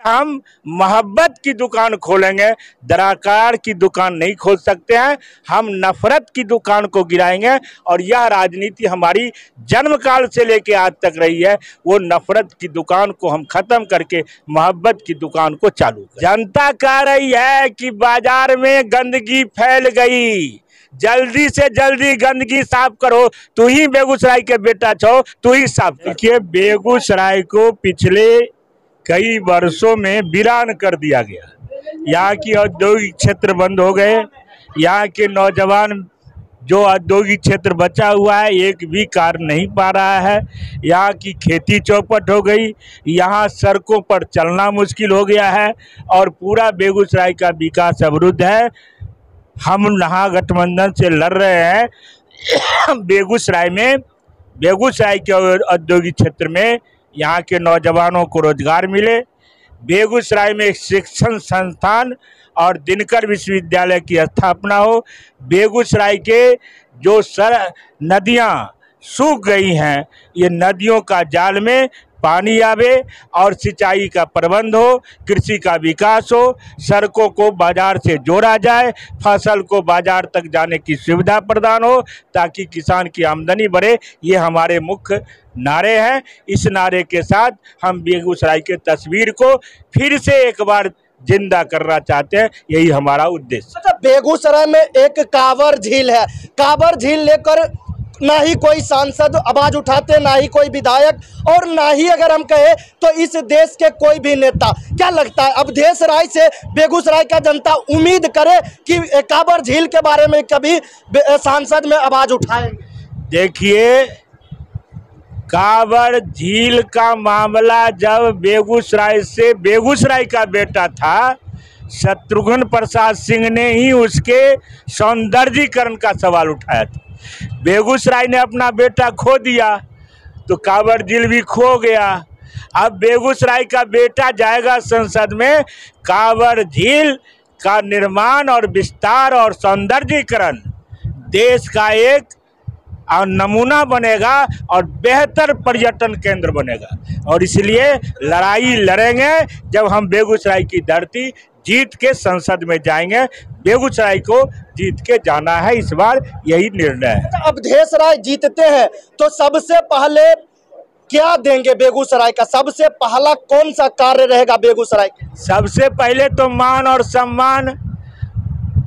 हम मोहब्बत की दुकान खोलेंगे, दराकार की दुकान नहीं खोल सकते हैं। हम नफरत की दुकान को गिराएंगे और यह राजनीति हमारी जन्म काल से लेके आज तक रही है। वो नफरत की दुकान को हम खत्म करके मोहब्बत की दुकान को चालू करें। जनता कह रही है कि बाजार में गंदगी फैल गई, जल्दी से जल्दी गंदगी साफ करो। तू ही बेगूसराय के बेटा छो, तू ही साफ कर। देखिए, बेगूसराय को पिछले कई वर्षों में वीरान कर दिया गया। यहाँ की औद्योगिक क्षेत्र बंद हो गए। यहाँ के नौजवान जो औद्योगिक क्षेत्र बचा हुआ है एक भी कार्य नहीं पा रहा है। यहाँ की खेती चौपट हो गई। यहाँ सड़कों पर चलना मुश्किल हो गया है और पूरा बेगूसराय का विकास अवरुद्ध है। हम महागठबंधन से लड़ रहे हैं बेगूसराय के औद्योगिक क्षेत्र में यहाँ के नौजवानों को रोजगार मिले। बेगूसराय में एक शिक्षण संस्थान और दिनकर विश्वविद्यालय की स्थापना हो। बेगूसराय के जो नदियाँ सूख गई हैं, ये नदियों का जाल में पानी आवे और सिंचाई का प्रबंध हो, कृषि का विकास हो, सड़कों को बाजार से जोड़ा जाए, फसल को बाजार तक जाने की सुविधा प्रदान हो ताकि किसान की आमदनी बढ़े। ये हमारे मुख्य नारे हैं। इस नारे के साथ हम बेगूसराय के तस्वीर को फिर से एक बार जिंदा करना चाहते हैं। यही हमारा उद्देश्य। अच्छा, बेगूसराय में एक कांवर झील है। कांवर झील लेकर ना ही कोई सांसद आवाज उठाते, ना ही कोई विधायक और ना ही अगर हम कहें तो इस देश के कोई भी नेता। क्या लगता है अवधेश राय से बेगूसराय का जनता उम्मीद करे कि कांवर झील के बारे में कभी सांसद में आवाज उठाएंगे? देखिए, कांवर झील का मामला जब बेगूसराय का बेटा था, शत्रुघ्न प्रसाद सिंह ने ही उसके सौंदर्यीकरण का सवाल उठाया था। बेगूसराय ने अपना बेटा खो दिया तो कांवर झील भी खो गया। अब बेगूसराय का बेटा जाएगा संसद में, कांवर झील का निर्माण और विस्तार और सौंदर्यीकरण देश का एक नमूना बनेगा और बेहतर पर्यटन केंद्र बनेगा। और इसलिए लड़ाई लड़ेंगे जब हम बेगूसराय की धरती जीत के संसद में जाएंगे। बेगूसराय को जीत के जाना है, इस बार यही निर्णय है। अवधेश राय जीतते हैं तो सबसे पहले क्या देंगे बेगूसराय का? सबसे पहला कौन सा कार्य रहेगा बेगूसराय के? सबसे पहले तो मान और सम्मान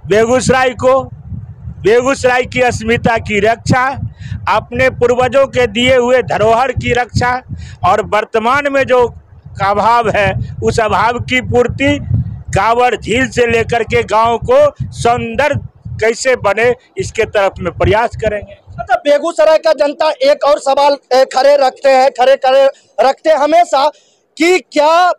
बेगूसराय को, बेगूसराय की अस्मिता की रक्षा, अपने पूर्वजों के दिए हुए धरोहर की रक्षा और वर्तमान में जो अभाव है उस अभाव की पूर्ति, कांवर झील से लेकर के गांव को सौंदर्य कैसे बने इसके तरफ में प्रयास करेंगे। अच्छा, बेगूसराय का जनता एक और सवाल खड़े रखते हैं हमेशा कि क्या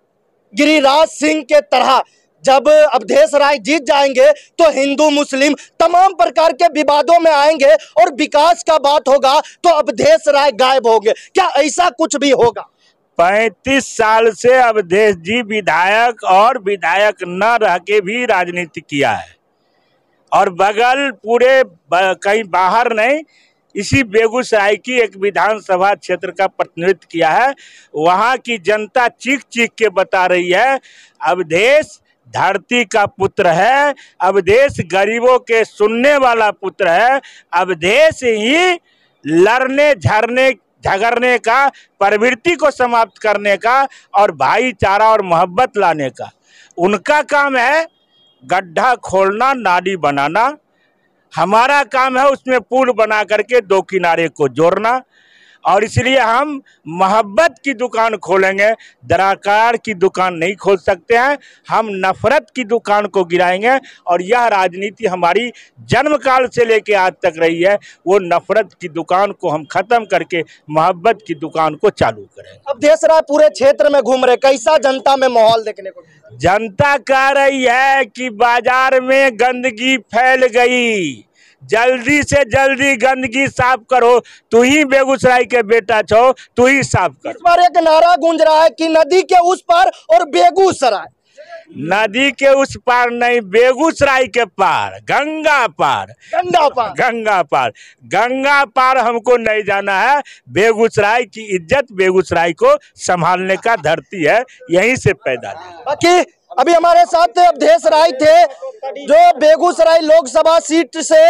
गिरिराज सिंह के तरह जब अवधेश राय जीत जाएंगे तो हिंदू मुस्लिम तमाम प्रकार के विवादों में आएंगे और विकास का बात होगा तो अवधेश राय गायब होंगे? क्या ऐसा कुछ भी होगा? 35 साल से अवधेश जी विधायक और विधायक न रह के भी राजनीति किया है और बगल पूरे कहीं बाहर नहीं, इसी बेगूसराय की एक विधानसभा क्षेत्र का प्रतिनिधित्व किया है। वहाँ की जनता चीख चीख के बता रही है अवधेश धरती का पुत्र है, अवधेश गरीबों के सुनने वाला पुत्र है, अवधेश ही लड़ने झगड़ने का, प्रवृत्ति को समाप्त करने का और भाईचारा और मोहब्बत लाने का उनका काम है। गड्ढा खोलना, नाली बनाना, हमारा काम है उसमें पुल बना करके दो किनारे को जोड़ना। और इसलिए हम मोहब्बत की दुकान खोलेंगे, दराकार की दुकान नहीं खोल सकते हैं। हम नफरत की दुकान को गिराएंगे और यह राजनीति हमारी जन्म काल से लेके आज तक रही है। वो नफरत की दुकान को हम खत्म करके मोहब्बत की दुकान को चालू करेंगे। अवधेश राय पूरे क्षेत्र में घूम रहे, कैसा जनता में माहौल देखने को? जनता कह रही है कि बाजार में गंदगी फैल गई, जल्दी से जल्दी गंदगी साफ करो। तू ही बेगूसराय के बेटा छो, तू ही साफ कर। इस बार एक नारा गूंज रहा है कि नदी के उस पार और बेगूसराय। नदी के उस पार नहीं, बेगूसराय के पार, गंगा पार। गंगा पार हमको नहीं जाना है। बेगूसराय की इज्जत बेगूसराय को संभालने का धरती है, यहीं से पैदा है। बाकी अभी हमारे साथ अवधेश राय थे, जो बेगूसराय लोकसभा सीट से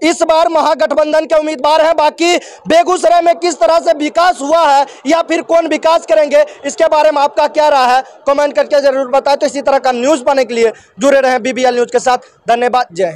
इस बार महागठबंधन के उम्मीदवार हैं। बाकी बेगूसराय में किस तरह से विकास हुआ है या फिर कौन विकास करेंगे, इसके बारे में आपका क्या राय है, कमेंट करके जरूर बताएं। तो इसी तरह का न्यूज़ पाने के लिए जुड़े रहें BBL न्यूज़ के साथ। धन्यवाद, जय हिंद।